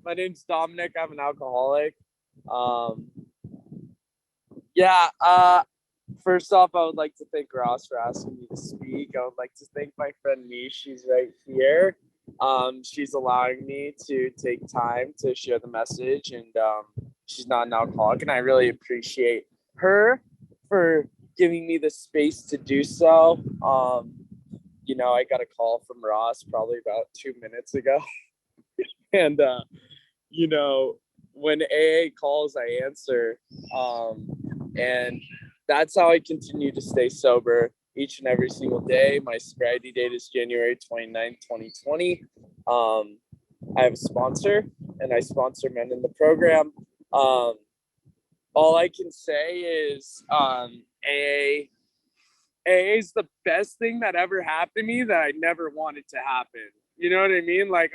My name's Dominic. I'm an alcoholic. Um, yeah. First off, I would like to thank Ross for asking me to speak. I would like to thank my friend Niche. She's right here. She's allowing me to take time to share the message, and she's not an alcoholic, and I really appreciate her for giving me the space to do so. I got a call from Ross probably about 2 minutes ago, and you know, when AA calls, I answer. And that's how I continue to stay sober each and every single day. My sobriety date is January 29th, 2020. I have a sponsor and I sponsor men in the program. Um, all I can say is AA is the best thing that ever happened to me that I never wanted to happen. You know what I mean? Like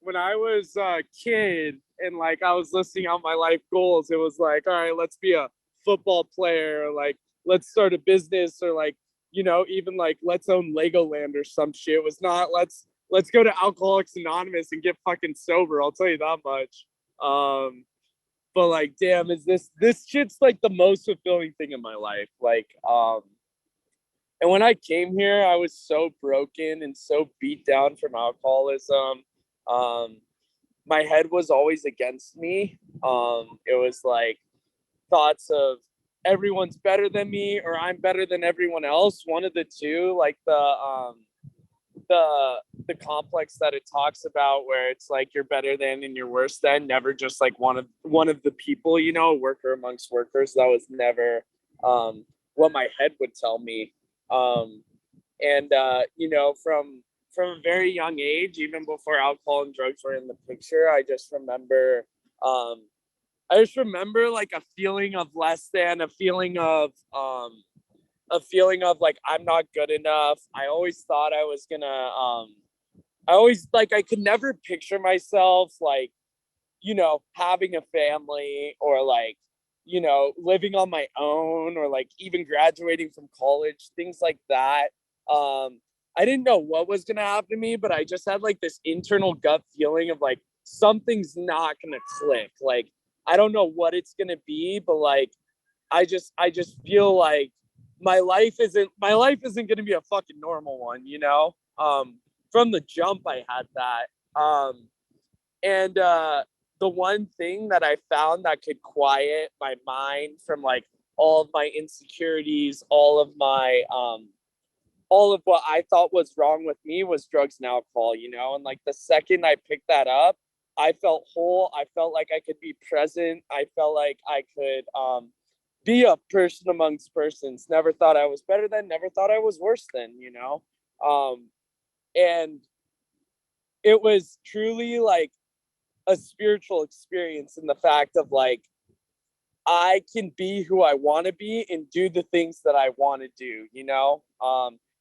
when I was a kid and like I was listing out my life goals, it was like, all right, let's be a football player, or like let's start a business, or like, even like let's own Legoland or some shit. It was not let's go to Alcoholics Anonymous and get fucking sober. I'll tell you that much. But like, damn, is this shit's like the most fulfilling thing in my life. And when I came here, I was so broken and so beat down from alcoholism. Um, my head was always against me. It was like thoughts of everyone's better than me or I'm better than everyone else. One of the two, like the the complex that it talks about, where it's like you're better than and you're worse than, never just like one of the people, worker amongst workers. That was never what my head would tell me. And from a very young age, even before alcohol and drugs were in the picture, um, I just remember like a feeling of less than, a feeling of like I'm not good enough. I always thought I was gonna I always like I could never picture myself like, having a family, or like, living on my own, or like even graduating from college, things like that. I didn't know what was gonna happen to me, but I just had like this internal gut feeling of like something's not gonna click. Like I don't know what it's gonna be, but like I just feel like my life isn't gonna be a fucking normal one. From the jump I had that. And the one thing that I found that could quiet my mind from like all of my insecurities, all of what I thought was wrong with me, was drugs and alcohol. And like the second I picked that up, I felt whole. I felt like I could be present. I felt like I could be a person amongst persons. Never thought I was better than, never thought I was worse than. Um, and it was truly like a spiritual experience, in the fact of like I can be who I want to be and do the things that I want to do.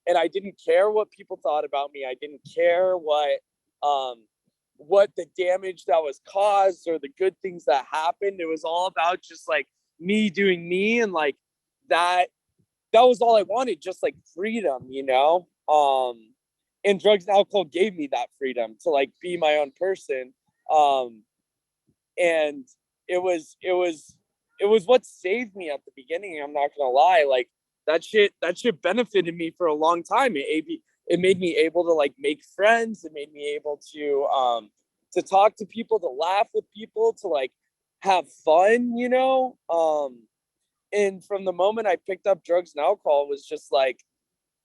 And I didn't care what people thought about me. I didn't care what the damage that was caused or the good things that happened. It was all about just like me doing me, and like that that was all I wanted, just like freedom. And drugs and alcohol gave me that freedom to like be my own person. Um, and it was what saved me at the beginning. I'm not gonna lie, like that shit benefited me for a long time. It made me able to like make friends. It made me able to talk to people, to laugh with people, to like have fun. And from the moment I picked up drugs and alcohol, it was just like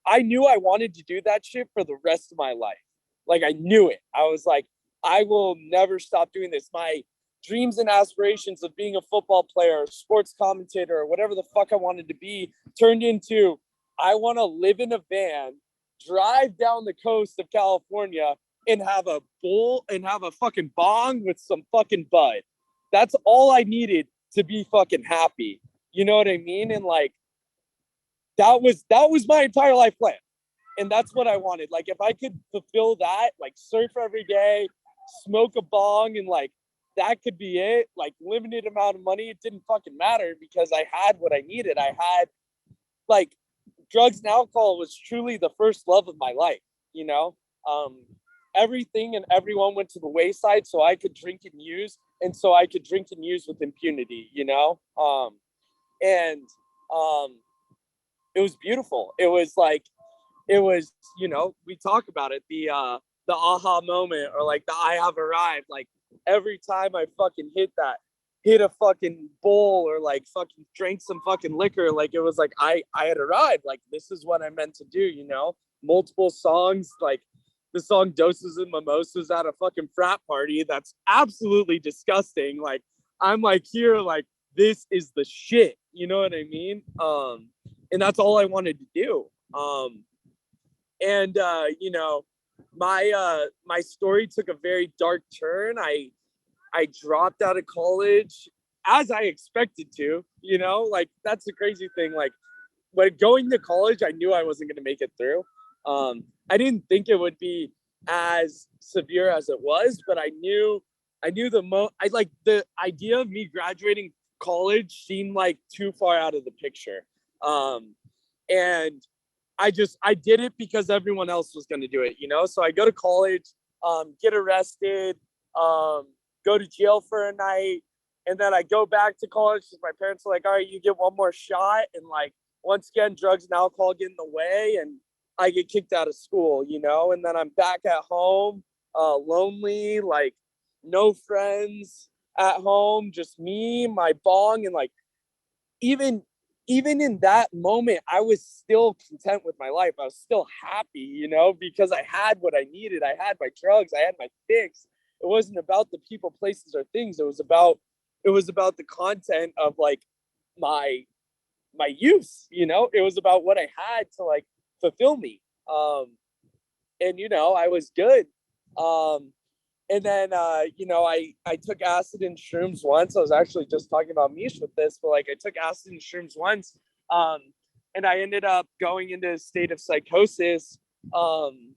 I knew I wanted to do that shit for the rest of my life. Like I knew it. I was like, I will never stop doing this. My dreams and aspirations of being a football player, sports commentator, or whatever the fuck I wanted to be turned into I want to live in a van, drive down the coast of California, and have a fucking bong with some fucking bud. That's all I needed to be fucking happy. You know what I mean? And like that was my entire life plan, and that's what I wanted. Like if I could fulfill that, like surf every day, smoke a bong, and like that could be it. Like limited amount of money, it didn't fucking matter because I had what I needed. I had like drugs and alcohol was truly the first love of my life. You know, um, everything and everyone went to the wayside so I could drink and use, and so I could drink and use with impunity, you know? And it was beautiful. It was like, it was, you know, we talk about it, the aha moment, or like the I have arrived. Like every time I fucking hit a fucking bowl, or like fucking drank some fucking liquor, like it was like I had arrived. Like this is what I meant to do, you know? Multiple songs, like the song Doses and Mimosas at a fucking frat party. That's absolutely disgusting. Like I'm like here, like this is the shit. You know what I mean? And that's all I wanted to do. And you know, my story took a very dark turn. I dropped out of college as I expected to, you know, like that's the crazy thing. Like when going to college, I knew I wasn't going to make it through. I didn't think it would be as severe as it was, but I knew I like the idea of me graduating college seemed like too far out of the picture. And I did it because everyone else was going to do it, you know? So I go to college, get arrested, go to jail for a night. And then I go back to college because my parents are like, all right, you get one more shot. And like, once again, drugs and alcohol get in the way, and I get kicked out of school, you know? And then I'm back at home, lonely, like no friends at home, just me, my bong, and like, even even in that moment, I was still content with my life. I was still happy, you know, because I had what I needed. I had my drugs, I had my fix. It wasn't about the people, places, or things. It was about the content of like my my use, you know. It was about what I had to like fulfill me. And you know, I was good. Um and then you know, I took acid and shrooms once. I was actually just talking about Mish with this, but like I took acid and shrooms once, um and I ended up going into a state of psychosis. um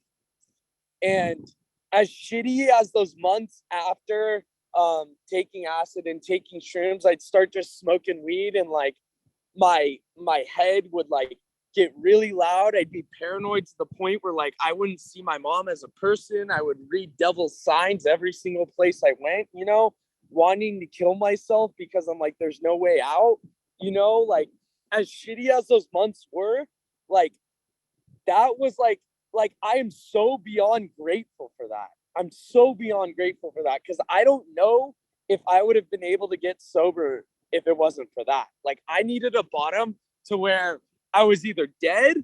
and as shitty as those months after taking acid and taking shrooms, I'd start just smoking weed, and like my head would like get really loud. I'd be paranoid to the point where like I wouldn't see my mom as a person. I would read devil's signs every single place I went, you know, wanting to kill myself because I'm like, there's no way out, you know. Like as shitty as those months were, like that was like I am so beyond grateful for that. I'm so beyond grateful for that, because I don't know if I would have been able to get sober if it wasn't for that. Like I needed a bottom to where I was either dead,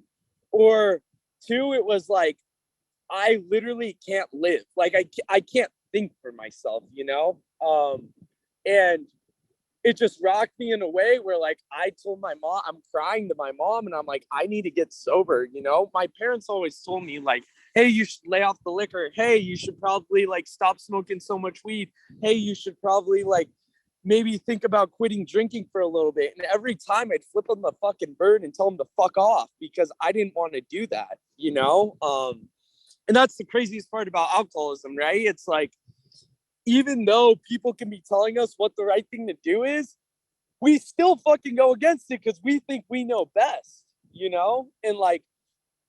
or two, it was like I literally can't live. Like I can't think for myself, you know? And it just rocked me in a way where like I told my mom, I'm crying to my mom, and I'm like, I need to get sober, you know? My parents always told me like, hey, you should lay off the liquor. Hey, you should probably like stop smoking so much weed. Hey, you should probably like maybe think about quitting drinking for a little bit. And every time I'd flip them the fucking bird and tell them to fuck off because I didn't want to do that, you know? And that's the craziest part about alcoholism, right? It's like, even though people can be telling us what the right thing to do is, we still fucking go against it because we think we know best, you know? And like,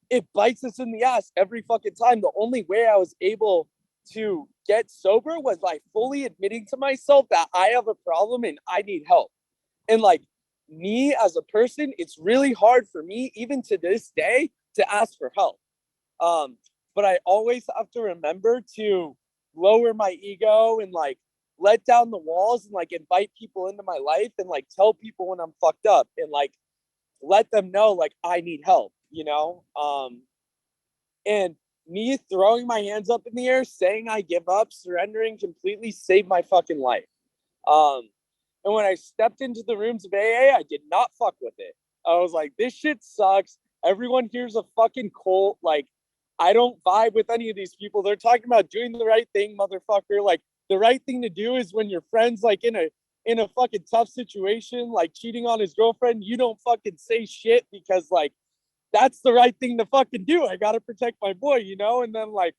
it bites us in the ass every fucking time. The only way I was able to get sober was by fully admitting to myself that I have a problem and I need help. And like, me as a person, it's really hard for me, even to this day, to ask for help. But I always have to remember to lower my ego and like let down the walls and like invite people into my life and like tell people when I'm fucked up and like let them know like I need help, you know? And me throwing my hands up in the air, saying I give up, surrendering completely saved my fucking life. Um, and when I stepped into the rooms of AA, I did not fuck with it. I was like, this shit sucks. Everyone here's a fucking cult. Like, I don't vibe with any of these people. They're talking about doing the right thing, motherfucker. Like, the right thing to do is when your friend's like in a fucking tough situation, like cheating on his girlfriend, you don't fucking say shit because like that's the right thing to fucking do. I gotta protect my boy, you know? And then like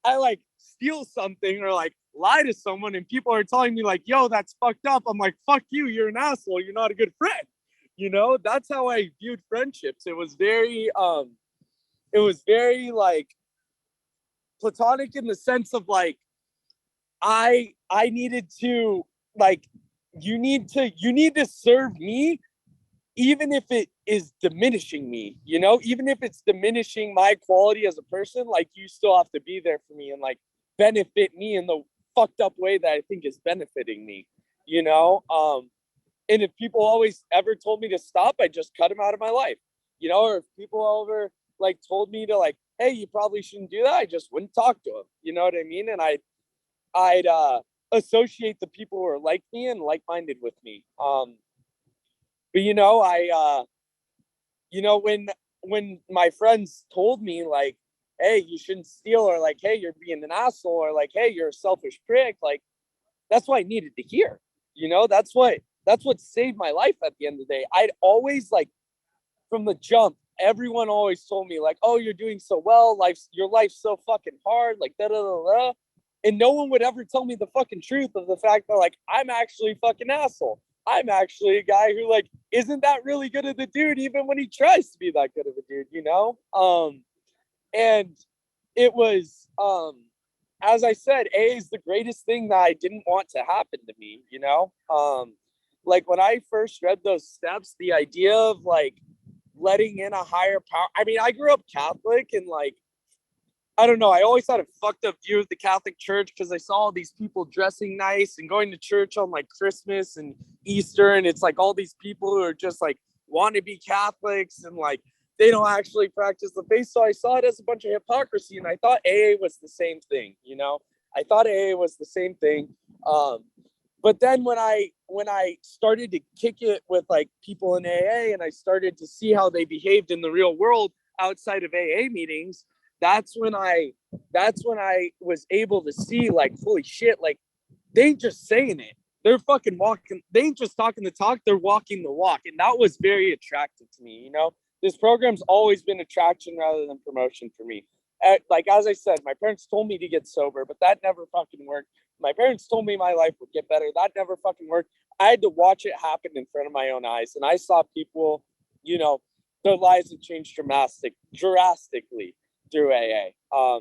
I like steal something or like lie to someone and people are telling me like, yo, that's fucked up. I'm like, fuck you, you're an asshole, you're not a good friend. You know, that's how I viewed friendships. It was very like platonic in the sense of like I needed to like you need to serve me even if it is diminishing me, you know, even if it's diminishing my quality as a person, like you still have to be there for me and like benefit me in the fucked up way that I think is benefiting me, you know? And if people always ever told me to stop, I just cut them out of my life, you know, or if people ever like told me to like, hey, you probably shouldn't do that, I just wouldn't talk to them. You know what I mean? And I'd associate the people who are like me and like-minded with me. But you know, you know, when my friends told me like, hey, you shouldn't steal, or like, hey, you're being an asshole, or like, hey, you're a selfish prick, like that's what I needed to hear. You know, that's what saved my life at the end of the day. I'd always like from the jump, everyone always told me like, oh, you're doing so well, your life's so fucking hard, like da da da da. And no one would ever tell me the fucking truth of the fact that like I'm actually fucking asshole. I'm actually a guy who like isn't that really good of a dude, even when he tries to be that good of a dude, you know? And it was as I said, A is the greatest thing that I didn't want to happen to me, you know? Like when I first read those steps, the idea of like letting in a higher power. I mean, I grew up Catholic and like I don't know. I always had a fucked up view of the Catholic Church because I saw all these people dressing nice and going to church on like Christmas and Easter. And it's like all these people who are just like want to be Catholics and like they don't actually practice the faith. So I saw it as a bunch of hypocrisy. And I thought AA was the same thing, you know? I thought AA was the same thing. But then when I started to kick it with like people in AA and I started to see how they behaved in the real world outside of AA meetings, that's when I was able to see like, holy shit, like they ain't just saying it. They're fucking walking. They ain't just talking the talk. They're walking the walk. And that was very attractive to me. You know, this program's always been attraction rather than promotion for me. Like, as I said, my parents told me to get sober, but that never fucking worked. My parents told me my life would get better. That never fucking worked. I had to watch it happen in front of my own eyes. And I saw people, you know, their lives have changed drastically through AA.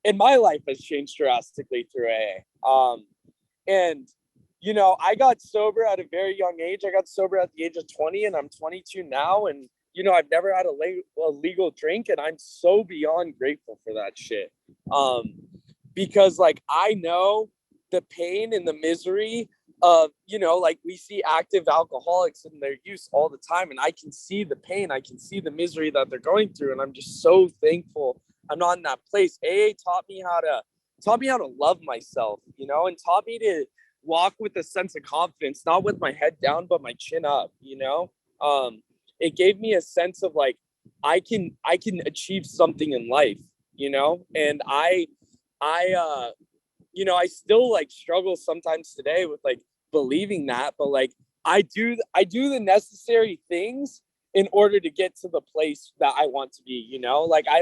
And my life has changed drastically through AA. And, you know, I got sober at a very young age. I got sober at the age of 20 and I'm 22 now. And, you know, I've never had a legal drink and I'm so beyond grateful for that shit. Because like, I know the pain and the misery of, you know, like we see active alcoholics and their use all the time. And I can see the pain. I can see the misery that they're going through. And I'm just so thankful I'm not in that place. AA taught me how to love myself, you know, and taught me to walk with a sense of confidence, not with my head down, but my chin up, you know? It gave me a sense of like, I can achieve something in life, you know? And you know, I still like struggle sometimes today with like believing that, but like I do the necessary things in order to get to the place that I want to be, you know? Like I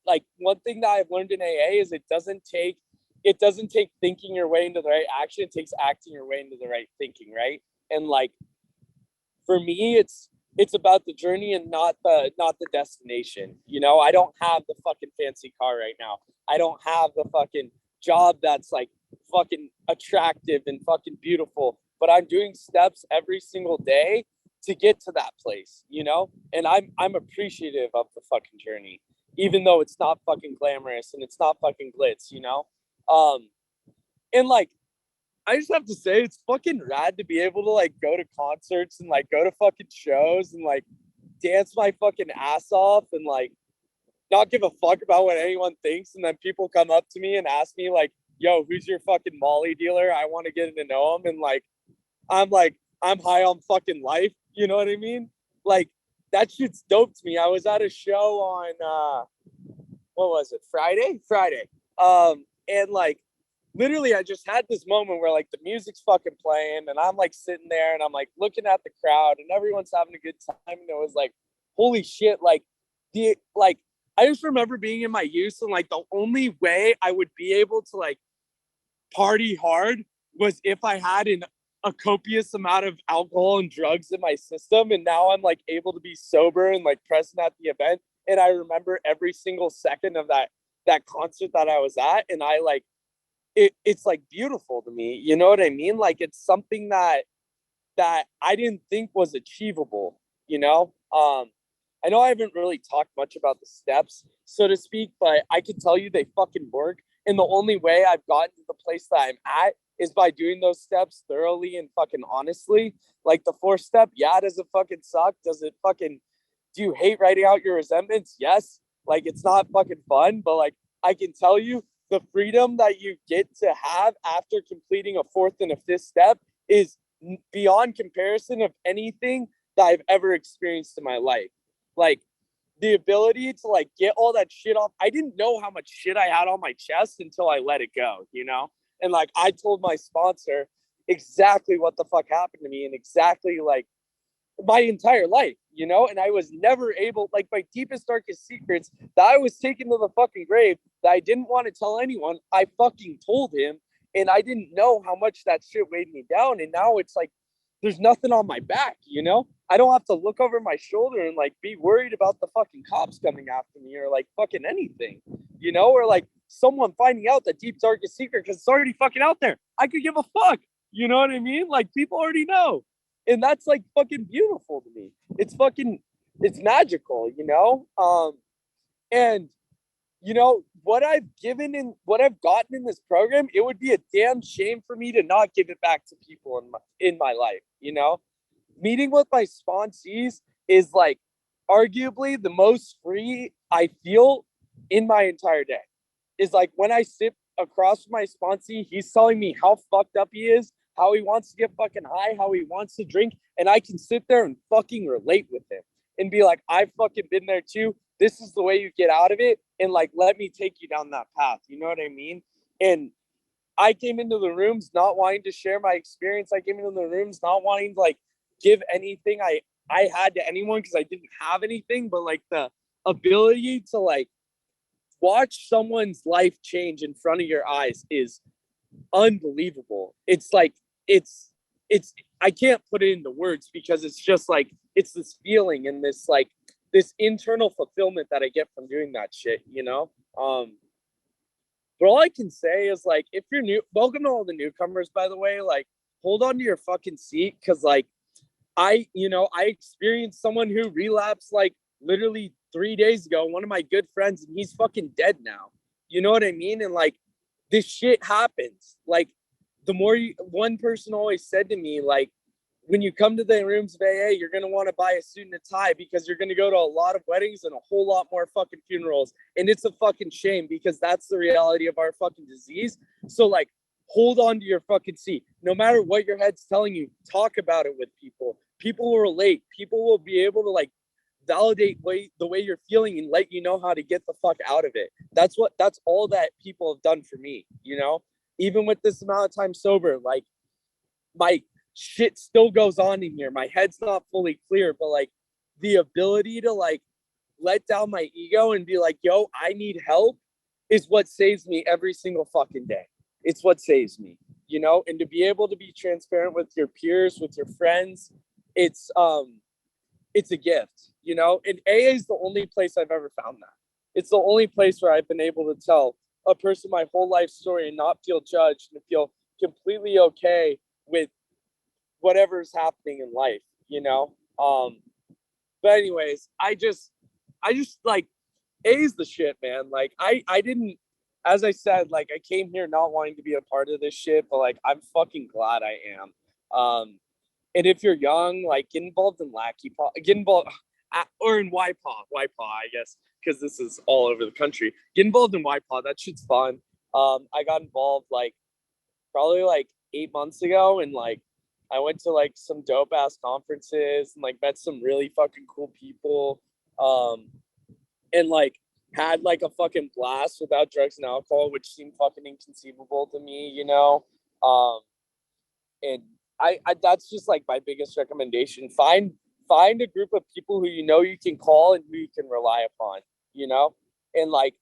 like one thing that I've learned in AA is it doesn't take thinking your way into the right action. It takes acting your way into the right thinking, right? And like for me, it's about the journey and not the destination. You know, I don't have the fucking fancy car right now. I don't have the fucking job that's like fucking attractive and fucking beautiful, but I'm doing steps every single day to get to that place, you know? And I'm appreciative of the fucking journey, even though it's not fucking glamorous and it's not fucking glitz, you know? And like, I just have to say, it's fucking rad to be able to like go to concerts and like go to fucking shows and like dance my fucking ass off and like not give a fuck about what anyone thinks. And then people come up to me and ask me like, yo, who's your fucking Molly dealer? I want to get to know him. And like, I'm high on fucking life. You know what I mean? Like that shit's dope to me. I was at a show on, what was it? Friday. And like, literally I just had this moment where like the music's fucking playing and I'm like sitting there and I'm like looking at the crowd and everyone's having a good time. And it was like, holy shit. Like I just remember being in my youth and like the only way I would be able to like party hard was if I had a copious amount of alcohol and drugs in my system. And now I'm like able to be sober and like present at the event. And I remember every single second of that that concert that I was at, and I like it's like beautiful to me. You know what I mean? Like it's something that I didn't think was achievable, you know? I know I haven't really talked much about the steps, so to speak, but I can tell you they fucking work. And the only way I've gotten to the place that I'm at is by doing those steps thoroughly and fucking honestly. Like the fourth step, yeah, does it fucking suck? Does it fucking, do you hate writing out your resentments? Yes. Like it's not fucking fun, but like I can tell you the freedom that you get to have after completing a fourth and a fifth step is beyond comparison of anything that I've ever experienced in my life. Like the ability to like get all that shit off. I didn't know how much shit I had on my chest until I let it go, you know? And like I told my sponsor exactly what the fuck happened to me and exactly like my entire life, you know? And I was never able, like my deepest, darkest secrets that I was taken to the fucking grave that I didn't want to tell anyone, I fucking told him. And I didn't know how much that shit weighed me down. And now it's like, there's nothing on my back, you know? I don't have to look over my shoulder and like be worried about the fucking cops coming after me or like fucking anything, you know? Or like someone finding out the deep, darkest secret because it's already fucking out there. I could give a fuck. You know what I mean? Like people already know. And that's like fucking beautiful to me. It's fucking, it's magical, you know? And you know what I've given and what I've gotten in this program, it would be a damn shame for me to not give it back to people in my life, you know? Meeting with my sponsees is like arguably the most free I feel in my entire day. Is like when I sit across from my sponsee, he's telling me how fucked up he is, how he wants to get fucking high, how he wants to drink, and I can sit there and fucking relate with him and be like, I've fucking been there too. This is the way you get out of it, and like let me take you down that path. You know what I mean? And I came into the rooms not wanting to share my experience. I came into the rooms not wanting to like give anything I had to anyone because I didn't have anything, but like the ability to like watch someone's life change in front of your eyes is unbelievable. It's like it's I can't put it into words because it's just like it's this feeling and this like this internal fulfillment that I get from doing that shit, you know? But all I can say is like if you're new, welcome to all the newcomers, by the way, like hold on to your fucking seat because like I experienced someone who relapsed like literally 3 days ago, one of my good friends, and he's fucking dead now. You know what I mean? And like this shit happens. Like the more you, one person always said to me, like, when you come to the rooms of AA, you're gonna want to buy a suit and a tie because you're gonna go to a lot of weddings and a whole lot more fucking funerals. And it's a fucking shame because that's the reality of our fucking disease. So like hold on to your fucking seat. No matter what your head's telling you, talk about it with people. People will relate. People will be able to like validate the way you're feeling and let you know how to get the fuck out of it. That's all that people have done for me, you know? Even with this amount of time sober, like my shit still goes on in here. My head's not fully clear, but like the ability to like let down my ego and be like, yo, I need help is what saves me every single fucking day. It's what saves me, you know? And to be able to be transparent with your peers, with your friends, it's a gift, you know? And AA is the only place I've ever found that. It's the only place where I've been able to tell a person my whole life story and not feel judged and feel completely okay with whatever's happening in life, you know? But anyways, I just like A's the shit, man. Like I didn't, as I said, like I came here not wanting to be a part of this shit, but like I'm fucking glad I am. And if you're young, like get involved in Lackey Paw, get involved or in YPAW, I guess, because this is all over the country. Get involved in YPAW. That shit's fun. I got involved like probably like 8 months ago, and like I went to like some dope ass conferences and like met some really fucking cool people. And like had like a fucking blast without drugs and alcohol, which seemed fucking inconceivable to me, you know. And I that's just like my biggest recommendation. Find a group of people who you know you can call and who you can rely upon, you know, and like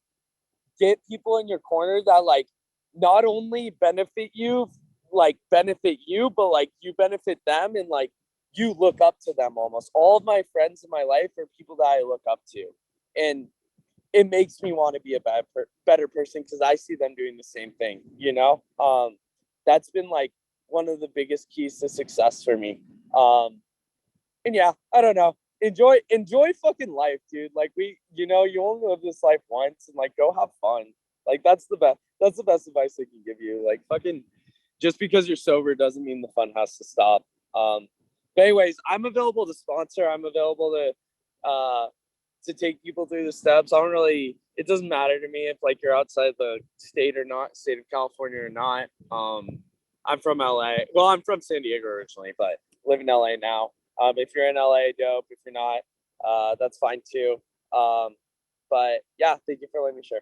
get people in your corner that like not only benefit you, but like you benefit them and like you look up to them almost. All of my friends in my life are people that I look up to. And it makes me want to be a better person because I see them doing the same thing, you know? That's been like one of the biggest keys to success for me. And yeah, I don't know. Enjoy fucking life, dude. Like you only live this life once and like go have fun. Like that's the best advice I can give you. Like fucking just because you're sober doesn't mean the fun has to stop. Um but anyways, I'm available to sponsor. I'm available to take people through the steps. I don't really it doesn't matter to me if like you're outside the state or not, state of California or not. I'm from LA. Well, I'm from San Diego originally, but live in LA now. If you're in LA, dope. If you're not, that's fine too. But yeah, thank you for letting me share.